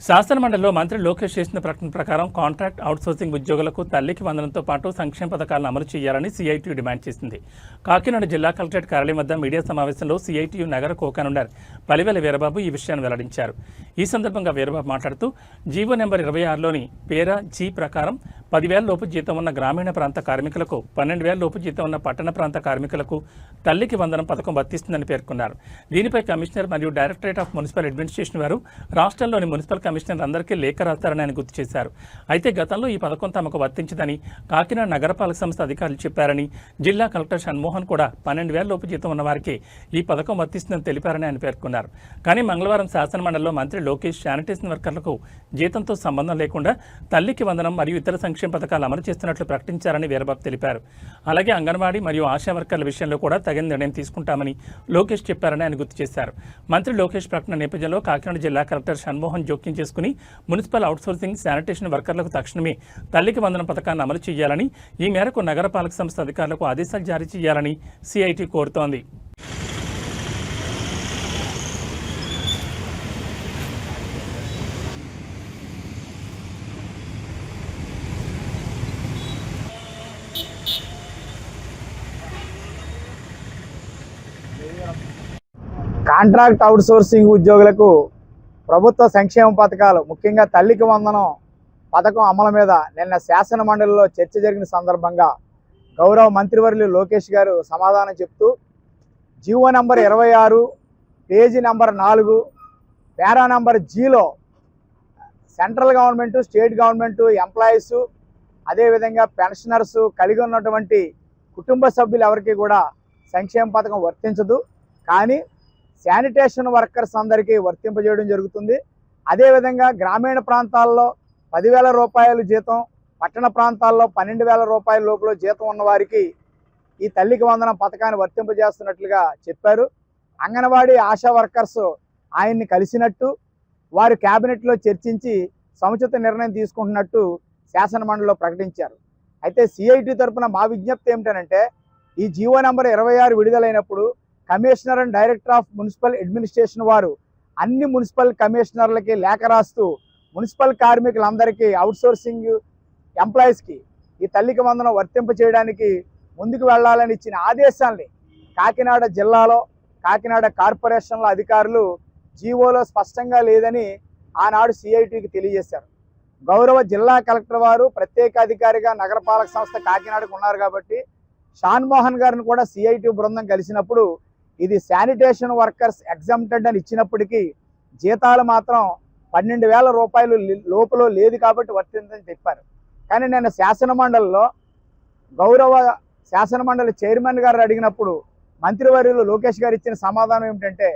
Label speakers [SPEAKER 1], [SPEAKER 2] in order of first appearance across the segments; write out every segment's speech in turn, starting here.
[SPEAKER 1] శాసనమండలిలో మంత్రి లోకేష్ చేసిన ప్రకటన ప్రకారం కాంట్రాక్ట్ అవుట్సోర్సింగ్ ఉద్యోగులకు తల్లికి వందనంతో పాటు సంక్షేమ పథకాలను అమలు చేయాలని సిఐటియు డిమాండ్ చేసింది. కాకినాడ జిల్లా కలెక్టరేట్ కార్యాలయం వద్ద మీడియా సమావేశంలో సిఐటియు నగర కో-కన్వీనర్ పలివేల వీరబాబు ఈ విషయాన్ని వెల్లడించారు. ఈ సందర్భంగా వీరబాబు మాట్లాడుతూ జీవో నెంబర్ 26లోని పేరా జీ ప్రకారం 10,000 లోపు జీతం ఉన్న గ్రామీణ ప్రాంత కార్మికులకు, 12,000 లోపు జీతం ఉన్న పట్టణ ప్రాంత కార్మికులకు తల్లికి వందనం పథకం వర్తిస్తుందని పేర్కొన్నారు. దీనిపై కమిషనర్ మరియు డైరెక్టరేట్ ఆఫ్ మున్సిపల్ అడ్మినిస్ట్రేషన్ వారు రాష్ట్రంలోని మున్సిపల్ కమిషనర్ అందరికీ లేఖ రాస్తారని ఆయన గుర్తు చేశారు. అయితే గతంలో ఈ పథకం తమకు వర్తించదని కాకినాడ నగరపాలక సంస్థ అధికారులు చెప్పారని, జిల్లా కలెక్టర్ షణ్మోహన్ కూడా 12,000 లోపు జీతం ఉన్న వారికి ఈ పథకం వర్తిస్తుందని తెలిపారని ఆయన పేర్కొన్నారు. కానీ మంగళవారం శాసనమండలిలో మంత్రి లోకేష్ శానిటేషన్ వర్కర్లకు జీతంతో సంబంధం లేకుండా తల్లికి వందనం మరియు ఇతర సంక్షేమ పథకాలు అమలు చేస్తున్నట్లు ప్రకటించారని వీరబాబు తెలిపారు. అలాగే అంగన్వాడీ మరియు ఆశా వర్కర్ల విషయంలో కూడా తగిన నిర్ణయం తీసుకుంటామని లోకేష్ చెప్పారని ఆయన గుర్తు చేశారు. మంత్రి లోకేష్ ప్రకటన నేపథ్యంలో కాకినాడ జిల్లా కలెక్టర్ షణ్మోహన్ జోక్యం చేసుకుని మున్సిపల్ అవుట్సోర్సింగ్ శానిటేషన్ వర్కర్లకు తక్షణమే తల్లికి వందనం పథకాన్ని అమలు చేయాలని, ఈ మేరకు నగరపాలక సంస్థ అధికారులకు ఆదేశాలు జారీ చేయాలని సిఐటి కోరుతోంది.
[SPEAKER 2] కాంట్రాక్ట్ అవుట్సోర్సింగ్ ఉద్యోగులకు ప్రభుత్వ సంక్షేమ పథకాలు, ముఖ్యంగా తల్లికి వందనం పథకం అమలు మీద నిన్న శాసన మండలిలో చర్చ జరిగిన సందర్భంగా గౌరవ మంత్రివర్యులు లోకేష్ గారు సమాధానం చెప్తూ GO number 26 page number 4 para number జీలో central government, state government employees, అదేవిధంగా పెన్షనర్స్ కలిగి ఉన్నటువంటి కుటుంబ సభ్యులు ఎవరికి కూడా సంక్షేమ పథకం వర్తించదు. కానీ శానిటేషన్ వర్కర్స్ అందరికీ వర్తింపజేయడం జరుగుతుంది. అదేవిధంగా గ్రామీణ ప్రాంతాల్లో 10,000 రూపాయలు జీతం, పట్టణ ప్రాంతాల్లో 12,000 రూపాయల లోపల జీతం ఉన్నవారికి ఈ తల్లికి వందనం పథకాన్ని వర్తింపజేస్తున్నట్లుగా చెప్పారు. అంగన్వాడీ ఆశా వర్కర్స్ ఆయన్ని కలిసినట్టు, వారు క్యాబినెట్లో చర్చించి సముచిత నిర్ణయం తీసుకుంటున్నట్టు శాసనమండలిలో ప్రకటించారు. అయితే సిఐటి తరఫున మా విజ్ఞప్తి ఏమిటంటే, ఈ జీవో నెంబర్ 26 విడుదలైనప్పుడు commissioner and director of municipal administration వారు అన్ని మున్సిపల్ కమిషనర్లకి లేఖ రాస్తూ మున్సిపల్ కార్మికులందరికీ, అవుట్సోర్సింగ్ ఎంప్లాయీస్కి ఈ తల్లికి వందనం వర్తింప చేయడానికి ముందుకు వెళ్లాలని ఇచ్చిన ఆదేశాల్ని కాకినాడ జిల్లాలో, కాకినాడ కార్పొరేషన్ల అధికారులు జీవోలో స్పష్టంగా లేదని ఆనాడు సిఐటికి తెలియజేశారు. గౌరవ జిల్లా కలెక్టర్ వారు ప్రత్యేక అధికారిగా నగరపాలక సంస్థ కాకినాడకు ఉన్నారు కాబట్టి షణ్మోహన్ గారిని కూడా సిఐటి బృందం కలిసినప్పుడు ఇది శానిటేషన్ వర్కర్స్ ఎగ్జామ్టెడ్ అని ఇచ్చినప్పటికీ జీతాలు మాత్రం 12,000 రూపాయలు లోపల లేదు కాబట్టి వర్తిందని చెప్పారు. కానీ నేను శాసనమండలిలో గౌరవ శాసనమండలి చైర్మన్ గారు అడిగినప్పుడు మంత్రివర్యులు లోకేష్ గారు ఇచ్చిన సమాధానం ఏమిటంటే,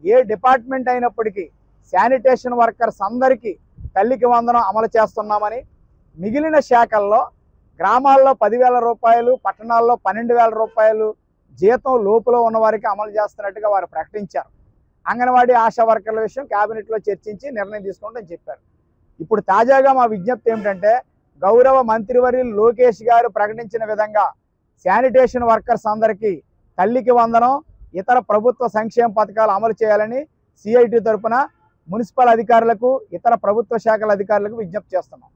[SPEAKER 2] ఏ డిపార్ట్మెంట్ అయినప్పటికీ శానిటేషన్ వర్కర్స్ అందరికీ తల్లికి వందనం అమలు చేస్తున్నామని, మిగిలిన శాఖల్లో గ్రామాల్లో 10,000 రూపాయలు, పట్టణాల్లో 12,000 రూపాయలు జీతం లోపల ఉన్న వారికి అమలు చేస్తున్నట్టుగా వారు ప్రకటించారు. అంగన్వాడీ ఆశా వర్కర్ల విషయం క్యాబినెట్లో చర్చించి నిర్ణయం తీసుకుంటామని చెప్పారు. ఇప్పుడు తాజాగా మా విజ్ఞప్తి ఏమిటంటే, గౌరవ మంత్రివర్యులు లోకేష్ గారు ప్రకటించిన విధంగా శానిటేషన్ వర్కర్స్ అందరికీ తల్లికి వందనం, ఇతర ప్రభుత్వ సంక్షేమ పథకాలు అమలు చేయాలని సిఐటి తరఫున మున్సిపల్ అధికారులకు, ఇతర ప్రభుత్వ శాఖల అధికారులకు విజ్ఞప్తి చేస్తున్నాం.